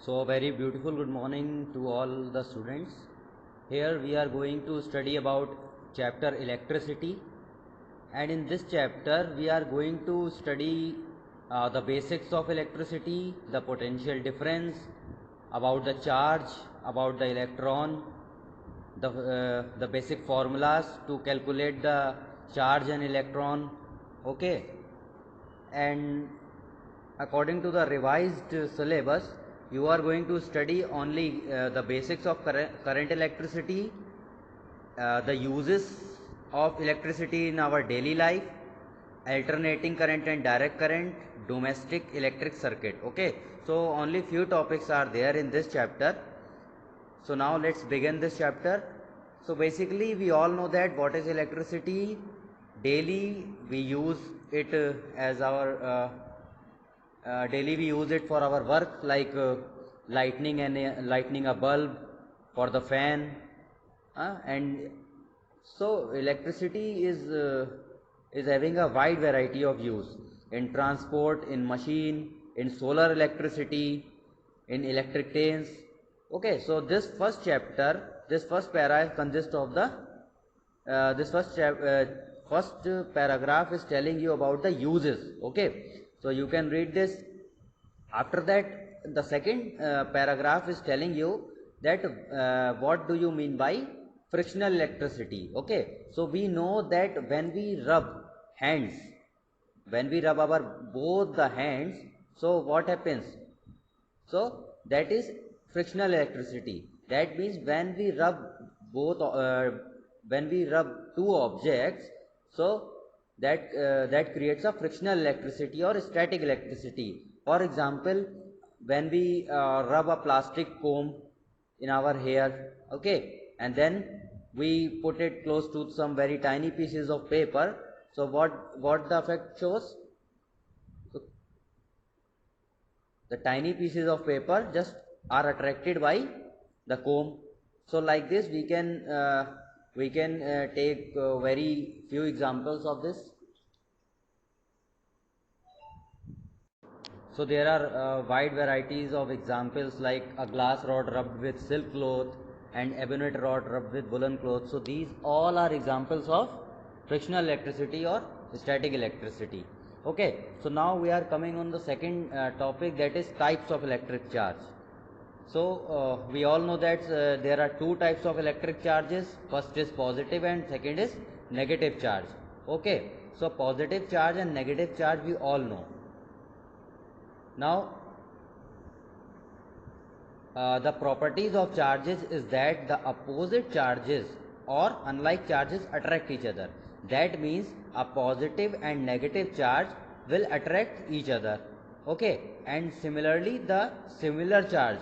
So very beautiful good morning to all the students. Here we are going to study about chapter electricity, and in this chapter we are going to study the basics of electricity, the potential difference, about the charge, about the electron, the basic formulas to calculate the charge and electron. Okay, and according to the revised syllabus, you are going to study only the basics of current electricity, the uses of electricity in our daily life, alternating current and direct current, domestic electric circuit. Okay, so only few topics are there in this chapter. So now let's begin this chapter. So basically we all know that what is electricity. Daily we use it as our daily we use it for our work, like lightning a bulb, for the fan, and so electricity is having a wide variety of use in transport, in machine, in solar electricity, in electric trains. Okay, so this first chapter, this first para consists of the this first paragraph is telling you about the uses. Okay, so you can read this. After that, the second paragraph is telling you that what do you mean by frictional electricity. Okay, so we know that when we rub hands, when we rub our both the hands, so what happens? So that is frictional electricity. That means when we rub both, when we rub two objects, so that creates a frictional electricity or static electricity. For example, when we rub a plastic comb in our hair, okay, and then we put it close to some very tiny pieces of paper. So what the effect shows? So the tiny pieces of paper just are attracted by the comb. So like this we can take very few examples of this. So there are wide varieties of examples, like a glass rod rubbed with silk cloth and ebonite rod rubbed with woolen cloth. So these all are examples of frictional electricity or static electricity. Okay, so now we are coming on the second topic, that is types of electric charge. So we all know that there are two types of electric charges. First is positive and second is negative charge. Okay, so positive charge and negative charge we all know. Now the properties of charges is that the opposite charges or unlike charges attract each other. That means a positive and negative charge will attract each other. Okay, and similarly the similar charge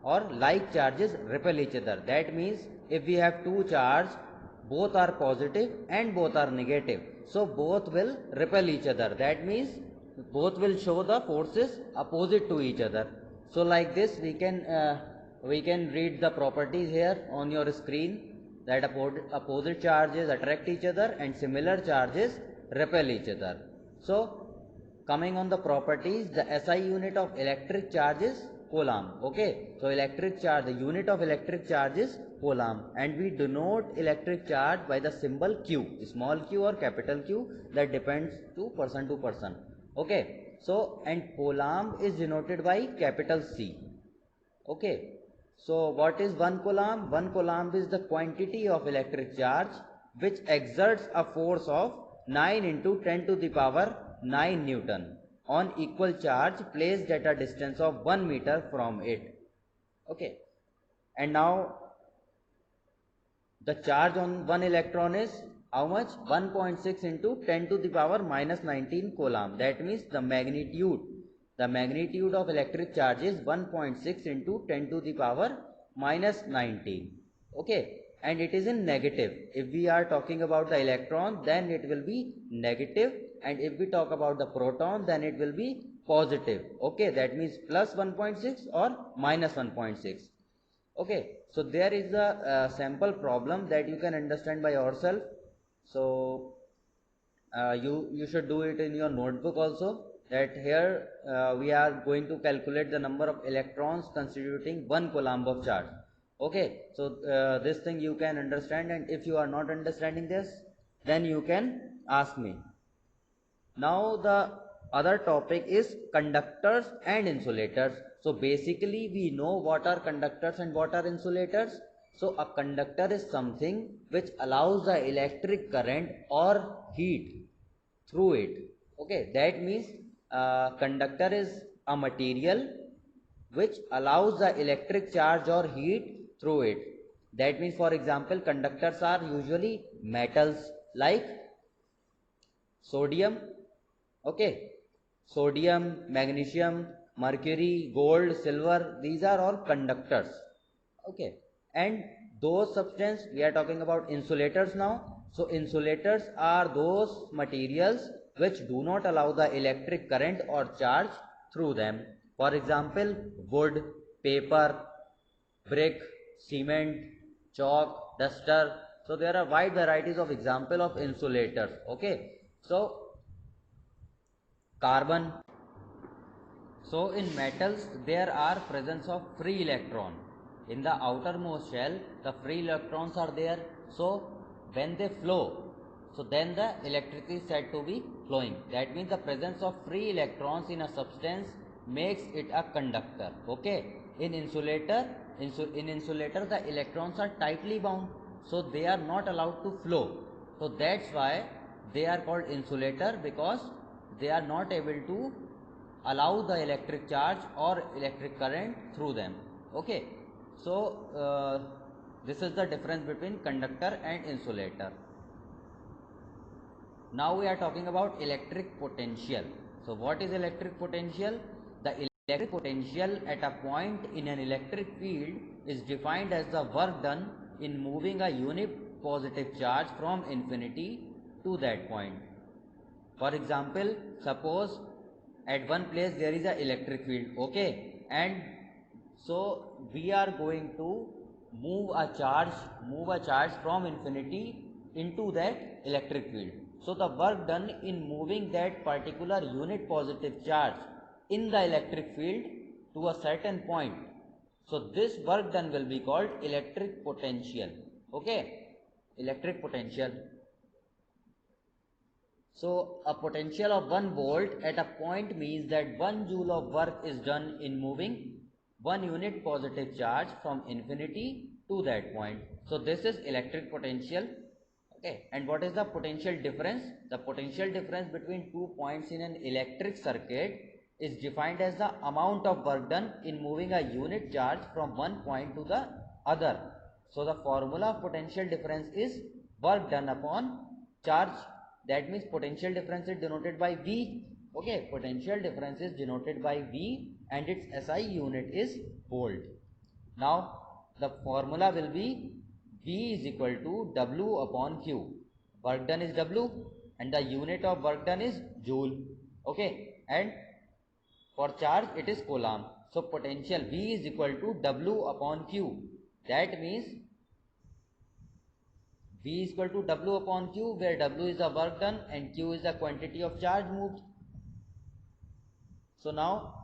or like charges repel each other. That means if we have two charges, both are positive and both are negative, so both will repel each other. That means both will show the forces opposite to each other. So like this we can read the properties here on your screen, that opposite charges attract each other and similar charges repel each other. So coming on the properties, the SI unit of electric charge is coulomb. Okay, so electric charge, the unit of electric charge is coulomb, and we denote electric charge by the symbol Q, small q or capital Q, that depends to person. Okay, so and coulomb is denoted by capital C. Okay, so what is 1 coulomb? 1 coulomb is the quantity of electric charge which exerts a force of 9 into 10 to the power 9 Newton on equal charge placed at a distance of 1 meter from it. Okay, and now the charge on one electron is how much? 1.6 into 10 to the power minus 19 coulomb. That means the magnitude of electric charge is 1.6 into 10 to the power minus 19. Okay, and it is in negative. If we are talking about the electron, then it will be negative, and if we talk about the proton, then it will be positive. Okay, that means plus 1.6 or minus 1.6. Okay, so there is a sample problem that you can understand by yourself. So you should do it in your notebook also, that here we are going to calculate the number of electrons constituting 1 coulomb of charge. Okay, so this thing you can understand, and if you are not understanding this, then you can ask me. Now the other topic is conductors and insulators. So basically we know what are conductors and what are insulators. So a conductor is something which allows the electric current or heat through it. Okay, that means conductor is a material which allows the electric charge or heat through it. That means, for example, conductors are usually metals like sodium, okay, sodium, magnesium, mercury, gold, silver, these are all conductors. Okay, and those substance we are talking about insulators now. So insulators are those materials which do not allow the electric current or charge through them. For example, wood, paper, brick, cement, chalk, duster. So there are wide varieties of example of insulators. Okay, so carbon. So in metals there are presence of free electron. In the outermost shell the free electrons are there. So when they flow, so then the electricity is said to be flowing. That means the presence of free electrons in a substance makes it a conductor. Okay. In insulator, in insulator the electrons are tightly bound, so they are not allowed to flow. So that's why they are called insulator, because they are not able to allow the electric charge or electric current through them. Okay, so this is the difference between conductor and insulator. Now we are talking about electric potential. So what is electric potential? The electric potential at a point in an electric field is defined as the work done in moving a unit positive charge from infinity to that point. For example, suppose at one place there is a electric field, okay, and so we are going to move a charge from infinity into that electric field. So the work done in moving that particular unit positive charge in the electric field to a certain point, so this work done will be called electric potential. Okay, electric potential. So a potential of 1 volt at a point means that 1 joule of work is done in moving 1 unit positive charge from infinity to that point. So this is electric potential. Okay, and what is the potential difference? The potential difference between 2 points in an electric circuit is defined as the amount of work done in moving a unit charge from one point to the other. So the formula of potential difference is work done upon charge. That means potential difference is denoted by V. Okay, potential difference is denoted by V and its SI unit is volt. Now the formula will be V is equal to W upon Q. Work done is W and the unit of work done is joule. Okay, and for charge it is coulomb. So potential V is equal to W upon Q. That means V is equal to W upon Q, where W is the work done and Q is the quantity of charge moved. So now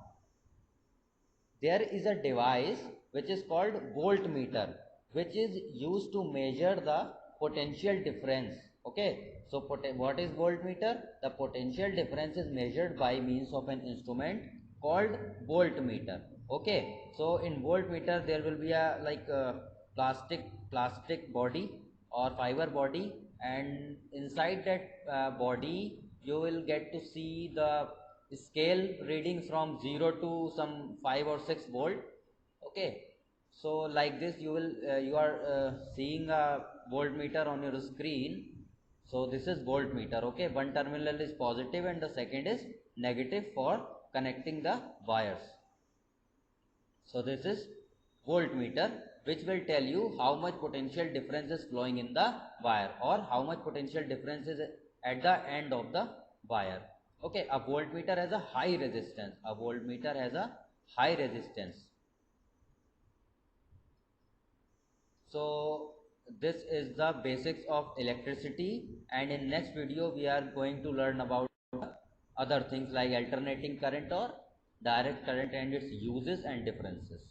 there is a device which is called voltmeter, which is used to measure the potential difference. Okay, so what is voltmeter? The potential difference is measured by means of an instrument called voltmeter. Okay, so in voltmeter there will be a plastic body or fiber body, and inside that body you will get to see the scale reading from 0 to some 5 or 6 volt. Okay, so like this you will you are seeing a voltmeter on your screen. So this is voltmeter. Okay, one terminal is positive and the second is negative for connecting the wires. So this is voltmeter, which will tell you how much potential difference is flowing in the wire or how much potential difference is at the end of the wire. Okay, a voltmeter has a high resistance. A voltmeter has a high resistance. So this is the basics of electricity, and in next video we are going to learn about other things like alternating current or direct current and its uses and differences.